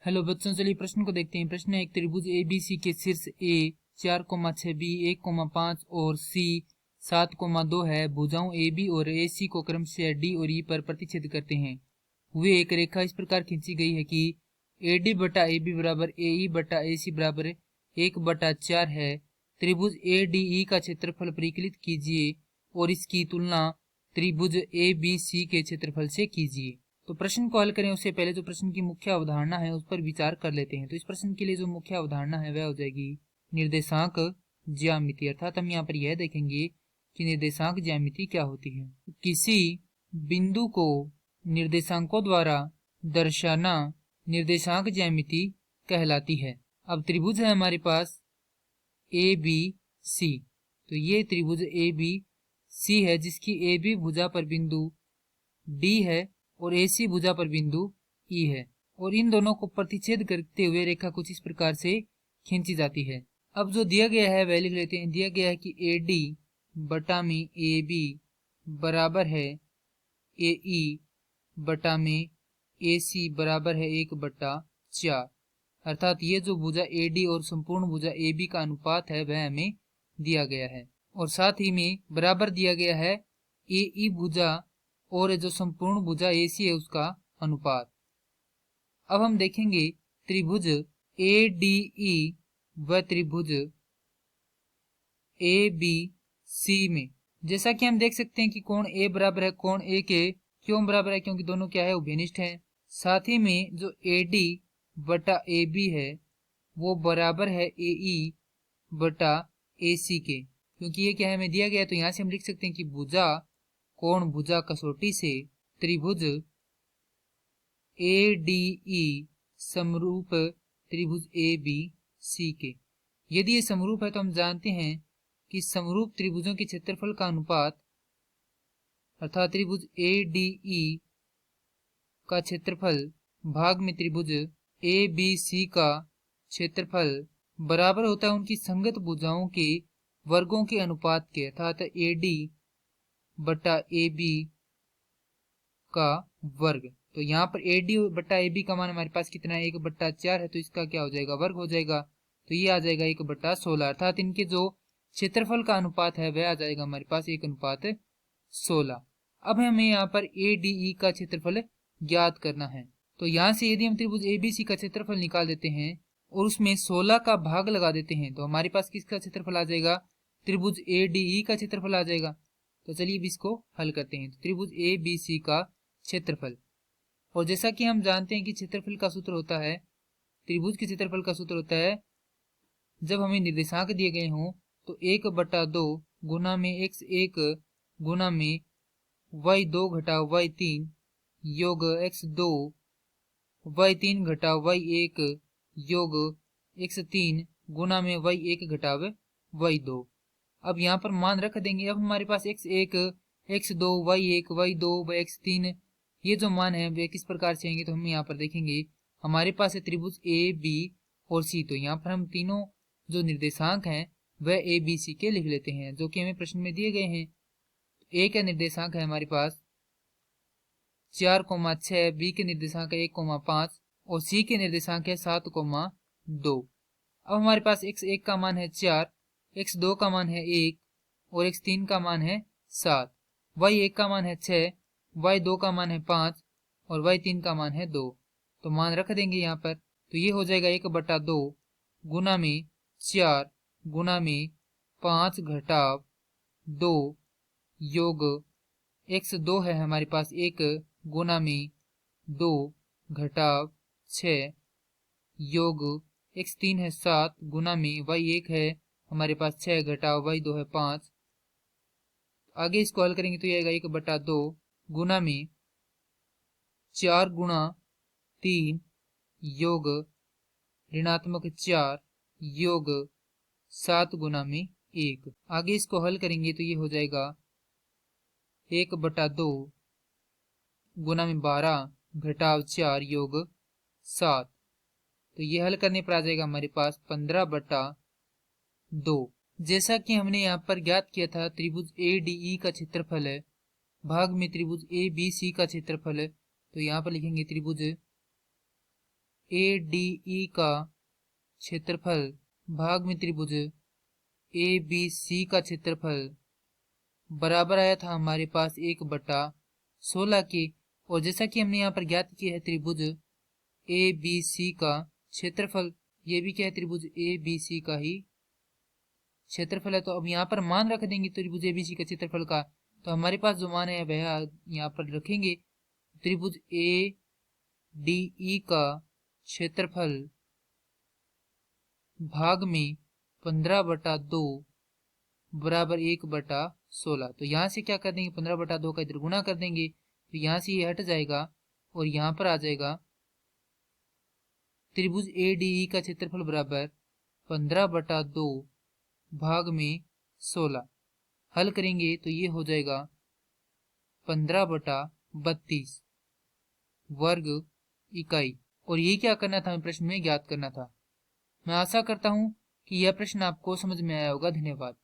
Hello बच्चों, चलिए प्रश्न को देखते हैं। प्रश्न है, एक त्रिभुज ABC के शीर्ष A 4,6 B 1,5 और C 7,2 है। भुजाओं AB और AC को क्रमशः D और E पर प्रतिच्छेद करते हैं हुए एक रेखा इस प्रकार खींची गई है कि AD बटा AB बराबर AE बटा AC बराबर 1/4 है। त्रिभुज ADE का क्षेत्रफल परिकलित कीजिए और इसकी तुलना त्रिभुज ABC के क्षेत्रफल से कीजिए। तो प्रश्न को हल करें उससे पहले जो प्रश्न की मुख्य अवधारणा है उस पर विचार कर लेते हैं। तो इस प्रश्न के लिए जो मुख्य अवधारणा है वह हो जाएगी निर्देशांक ज्यामिति। अर्थात हम यहाँ पर यह देखेंगे कि निर्देशांक ज्यामिति क्या होती है। किसी बिंदु को निर्देशांकों द्वारा दर्शाना निर्देशांक ज्यामिति कहलाती है। अब त्रिभुज है हमारे पास ABC, तो ये त्रिभुज ABC है जिसकी AB भुजा पर बिंदु D है और AC भुजा पर बिंदु E है और इन दोनों को प्रतिच्छेद करते हुए रेखा कुछ इस प्रकार से खींची जाती है। अब जो दिया गया है वह लिख लेते हैं। दिया गया है कि AD बटा में AB बराबर है AE बटा में AC बराबर है 1/4। अर्थात ये जो भुजा AD और संपूर्ण भुजा AB का अनुपात है वह हमें दिया गया है और साथ ही में बराबर दिया गया है AE भुजा और जो संपूर्ण भुजा AC है उसका अनुपात। अब हम देखेंगे त्रिभुज ADE व त्रिभुज ABC में, जैसा कि हम देख सकते हैं कि कोण A बराबर है कोण A के। क्यों बराबर है? क्योंकि दोनों क्या है, उभयनिष्ठ हैं। साथ ही में जो AD बटा AB है वो बराबर है AE बटा AC के, क्योंकि ये क्या है हमें दिया गया है। तो यहाँ से हम लिख सकते हैं कि भुजा कोण भुजा कसौटी से त्रिभुज ADE समरूप त्रिभुज ABC के। यदि ये समरूप है तो हम जानते हैं कि समरूप त्रिभुजों के क्षेत्रफल का अनुपात अर्थात त्रिभुज ADE का क्षेत्रफल भाग में त्रिभुज ABC का क्षेत्रफल बराबर होता है उनकी संगत भुजाओं के वर्गों के अनुपात के, अर्थात AD बटा AB का वर्ग। तो यहाँ पर AD बटा AB का मान हमारे पास कितना है, 1/4 है, तो इसका क्या हो जाएगा, वर्ग हो जाएगा। तो ये आ जाएगा 1/16, अर्थात इनके जो क्षेत्रफल का अनुपात है वह आ जाएगा हमारे पास 1/16। अब हमें यहाँ पर ADE का क्षेत्रफल ज्ञात करना है। तो यहाँ से यदि हम त्रिभुज ABC का क्षेत्रफल निकाल देते हैं और उसमें 16 का भाग लगा देते हैं तो हमारे पास किसका क्षेत्रफल आ जाएगा, त्रिभुज ADE का क्षेत्रफल आ जाएगा। तो चलिए अब इसको हल करते हैं। तो त्रिभुज ABC का क्षेत्रफल, और जैसा कि हम जानते हैं कि क्षेत्रफल का सूत्र होता है, त्रिभुज के क्षेत्रफल का सूत्र होता है जब हमें निर्देशांक दिए गए हों तो 1/2 गुना में x1 गुना में y2 घटा y3 योग x2 y3 घटा y1 योग x3 गुना में y1 घटाव y2। अब यहाँ पर मान रख देंगे। अब हमारे पास x1 x2 y1 y2 व x3 ये जो मान है वे किस प्रकार से आएंगे, तो हम यहाँ पर देखेंगे हमारे पास है त्रिभुज AB और C। तो यहाँ पर हम तीनों जो निर्देशांक हैं वह ABC के लिख लेते हैं जो कि हमें प्रश्न में दिए गए हैं। A का निर्देशांक है हमारे पास 4,6, B के निर्देशांक है 1,5 और C के निर्देशांक है 7,2। अब हमारे पास x1 का मान है 4, x2 का मान है 1 और x3 का मान है 7, y1 का मान है 6, y2 का मान है 5 और y3 का मान है 2। तो मान रख देंगे यहाँ पर। तो ये हो जाएगा 1/2 गुना में 4 गुना में 5 घटाव 2 योग x2 है हमारे पास 1 गुना में 2 घटाव 6 योग x3 है 7 गुना में y1 है हमारे पास 6 घटाव y2 है 5। आगे इसको हल करेंगे तो ये आएगा 1/2 गुना में 4 गुणा 3 योग ऋणात्मक 4 योग 7 गुना में 1। आगे इसको हल करेंगे तो ये हो जाएगा 1/2 गुना में 12 घटाव 4 योग 7। तो ये हल करने पर आ जाएगा हमारे पास 15/2। जैसा कि हमने यहाँ पर ज्ञात किया था त्रिभुज ADE का क्षेत्रफल है भाग में त्रिभुज ABC का क्षेत्रफल है। तो यहाँ पर लिखेंगे त्रिभुज ए डी ई का क्षेत्रफल भाग में त्रिभुज ए बी सी का क्षेत्रफल बराबर आया था हमारे पास 1/16 के। और जैसा कि हमने यहाँ पर ज्ञात किया है त्रिभुज ए बी सी का क्षेत्रफल, ये भी क्या है, त्रिभुज ए बी सी का ही क्षेत्रफल है। तो अब यहाँ पर मान रख देंगे त्रिभुज ए बी सी का क्षेत्रफल का, तो हमारे पास जो मान है वह यहाँ पर रखेंगे। त्रिभुज ए डी ई का क्षेत्रफल भाग में 15/2 बराबर 1/16। तो यहाँ से क्या कर देंगे, 15/2 का इधर गुणा कर देंगे, तो यहाँ से ये हट जाएगा और यहाँ पर आ जाएगा त्रिभुज ए डी ई का क्षेत्रफल बराबर 15/2 भाग में 16। हल करेंगे तो ये हो जाएगा 15/32 वर्ग इकाई। और ये क्या करना था, हमें प्रश्न में ज्ञात करना था। मैं आशा करता हूं कि यह प्रश्न आपको समझ में आया होगा। धन्यवाद।